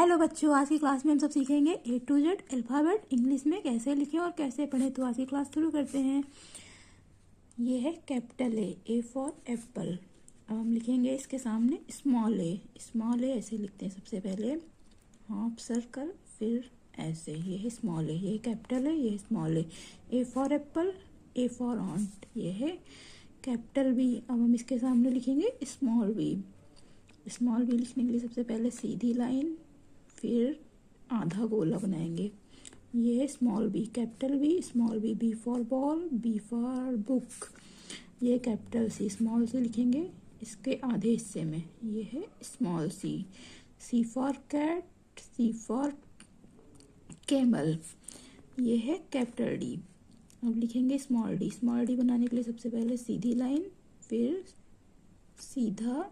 Hello बच्चों, आज की क्लास में हम सब सीखेंगे ए टू जेड अल्फ़ाबेट इंग्लिश में कैसे लिखें और कैसे पढ़ें। तो आज की क्लास शुरू करते हैं। ये है कैपिटल ए फॉर एप्पल। अब हम लिखेंगे इसके सामने स्मॉल ए ऐसे लिखते हैं। सबसे पहले हाफ सर्कल, फिर ऐसे। ये है स्मॉल ये कैपिटल है, ये small A for apple, A for ऑन्ट। ये है कैपिटल बी। अब हम इसके सामने लिखेंगे स्मॉल बी लिखने के लिए सबसे पहले सीधी लाइन, फिर आधा गोला बनाएंगे। ये है small B, capital B, small B. B for ball, B for book. ये कैपिटल सी, स्मॉल सी लिखेंगे इसके आधे हिस्से में। ये है small C. C for cat, C for camel. ये है कैपिटल डी। अब लिखेंगे स्मॉल डी बनाने के लिए सबसे पहले सीधी लाइन, फिर सीधा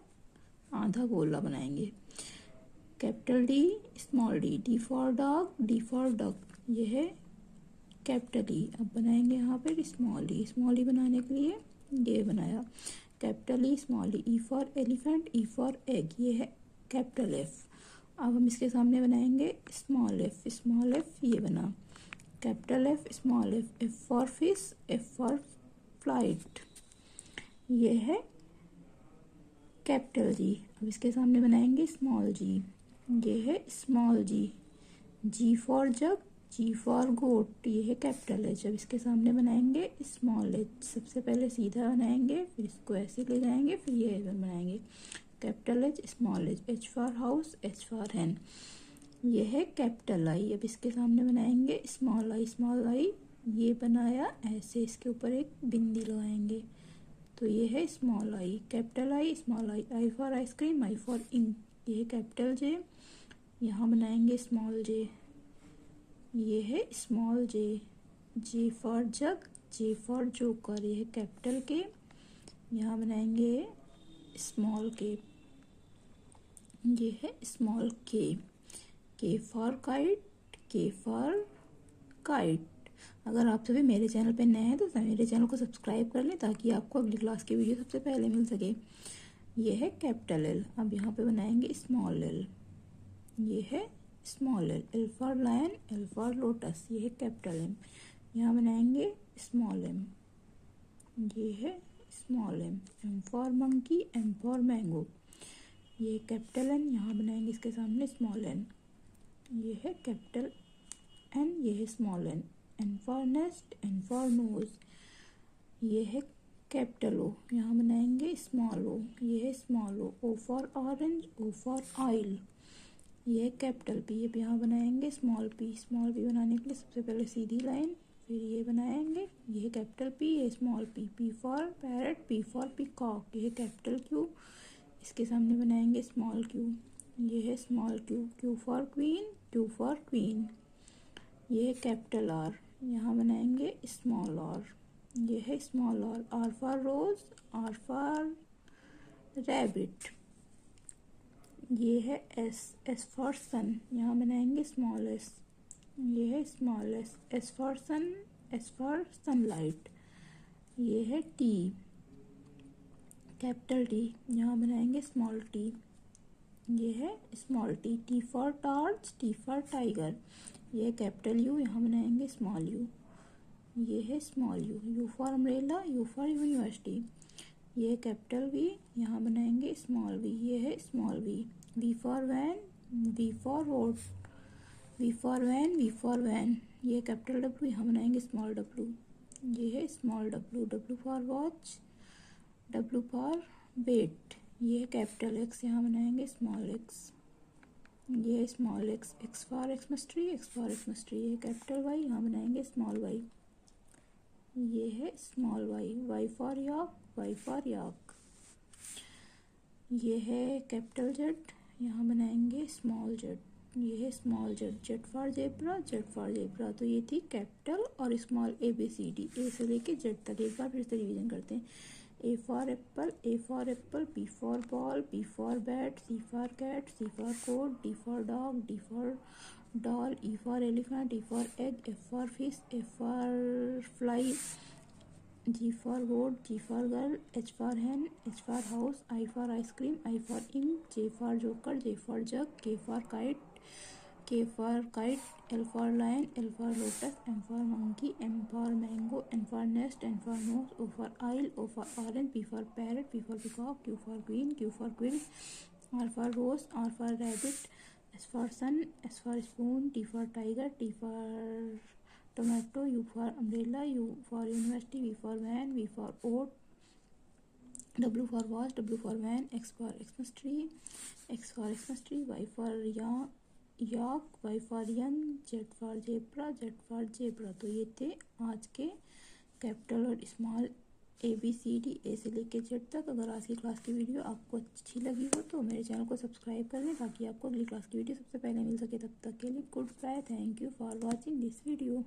आधा गोला बनाएंगे। Capital D, small D. D for dog, D for duck. ये है कैपिटल ई। अब बनाएंगे यहाँ पर स्मॉल ई बनाने के लिए ये बनाया capital E, small E for elephant, E for egg. ये है कैपिटल एफ। अब हम इसके सामने बनाएंगे स्मॉल एफ, ये बना capital F, small F. F for fish, F for flight. ये है कैपिटल जी। अब इसके सामने बनाएंगे स्मॉल जी। ये है small G. G for jug, G for goat. ये है कैपिटल एच। अब इसके सामने बनाएंगे स्मॉल एच। सबसे पहले सीधा बनाएंगे, फिर इसको ऐसे ले जाएंगे, फिर ये बनाएंगे capital H, small H. H for house, H for hen. ये है कैपिटल आई। अब इसके सामने बनाएंगे स्मॉल आई। ये बनाया ऐसे, इसके ऊपर एक बिंदी लगाएंगे तो ये है small I, capital I, small I. I for ice cream, I for ink. ये है कैपिटल जे। यहाँ बनाएंगे स्मॉल जे। ये है small J. J for jug, J for joker. ये है कैपिटल के। यहाँ बनाएंगे स्मॉल के। ये है स्मॉल के। के फॉर काइट, के फॉर काइट। अगर आप सभी मेरे चैनल पे नए हैं तो मेरे चैनल को सब्सक्राइब कर लें ताकि आपको अगली क्लास की वीडियो सबसे पहले मिल सके। ये है कैपिटल एल। अब यहाँ पे बनाएंगे स्मॉल एल। ये है small L. L for lion, L for lotus. ये है कैपिटल एम। यहाँ बनाएंगे स्मॉल एम। ये है small M. M for monkey, M for mango. ये कैपिटल एन। यहाँ बनाएंगे इसके सामने स्मॉल एन। ये है कैपिटल एन, ये है small N. N for nest, N for nose. ये है कैपिटल ओ। यहाँ बनाएंगे स्मॉल ओ। ये है small O. O for orange, O for oil. ये है कैपिटल पी। अब यहाँ बनाएंगे स्मॉल पी बनाने के लिए सबसे पहले सीधी लाइन, फिर ये बनाएंगे। ये है कैपिटल पी, ये small P. P for parrot, P for peacock. ये है कैपिटल क्यू। इसके सामने बनाएंगे स्मॉल क्यू। ये है small Q. Q for queen, Q for queen. ये है कैपिटल आर। यहाँ बनाएंगे स्मॉल आर। ये है small R. R for rose, R for rabbit. ये है एस, एस फॉर सन। यहाँ बनाएंगे स्मॉल एस। ये है small S. S for sun, S for sunlight. ये है टी, कैपिटल टी। यहाँ बनाएंगे स्मॉल टी। ये है small T. T for torch, T for tiger. ये है कैपिटल यू। यहाँ बनाएंगे स्मॉल यू। ये है small you. You for umbrella, you for university. ये है कैपिटल वी। यहाँ बनाएंगे स्मॉल वी। ये है small V. V for van, V for vote. V for van, V for van. ये कैपिटल डब्ल्यू। यहाँ बनाएंगे स्मॉल डब्ल्यू। ये है small W. W for watch, W for wet. ये है कैपिटल एक्स। यहाँ बनाएंगे स्मॉल एक्स। ये है small x. X for Xmas tree, x for Xmas tree. ये है कैपिटल वाई। यहाँ बनाएंगे स्मॉल वाई। ये है small Y. Y for York, Y for York. ये है कैपिटल जेड। यहाँ बनाएंगे स्मॉल जेड। ये है small Z. Z for zebra, Z for zebra. तो ये थी कैपिटल और small A B C D, A से लेके जेड तक। एक बार फिर से रिवीजन करते हैं। A for apple, A for apple. B for ball, B for bat. C for cat, C for coat. D for dog, D for doll. E for elephant, E for egg. F for fish, F for fly. G for goat, G for girl, H for hen, H for house, I for ice cream, I for ink, J for joker, J for jug, K for kite, K for kite, L for lion, L for lotus, M for monkey, N for mango, N for nest, N for nose, O for owl, O for orange, P for parrot, P for peacock, Q for queen, Q for quill, R for rose, R for rabbit, S for sun, S for spoon, T for tiger, T for tomato, U for umbrella, U for university, V for van, V for oat, W for watch, W for van, X for Xmas tree, X for Xmas tree, Y for yak, Y for young, Z for zebra, Z for zebra। तो ये थे आज के capital और small ABCD A से लेके Z तक। अगर आज की क्लास की वीडियो आपको अच्छी लगी हो तो मेरे चैनल को सब्सक्राइब कर लें ताकि आपको अगली क्लास की वीडियो सबसे पहले मिल सके। तब तक के लिए goodbye, thank you for watching this video.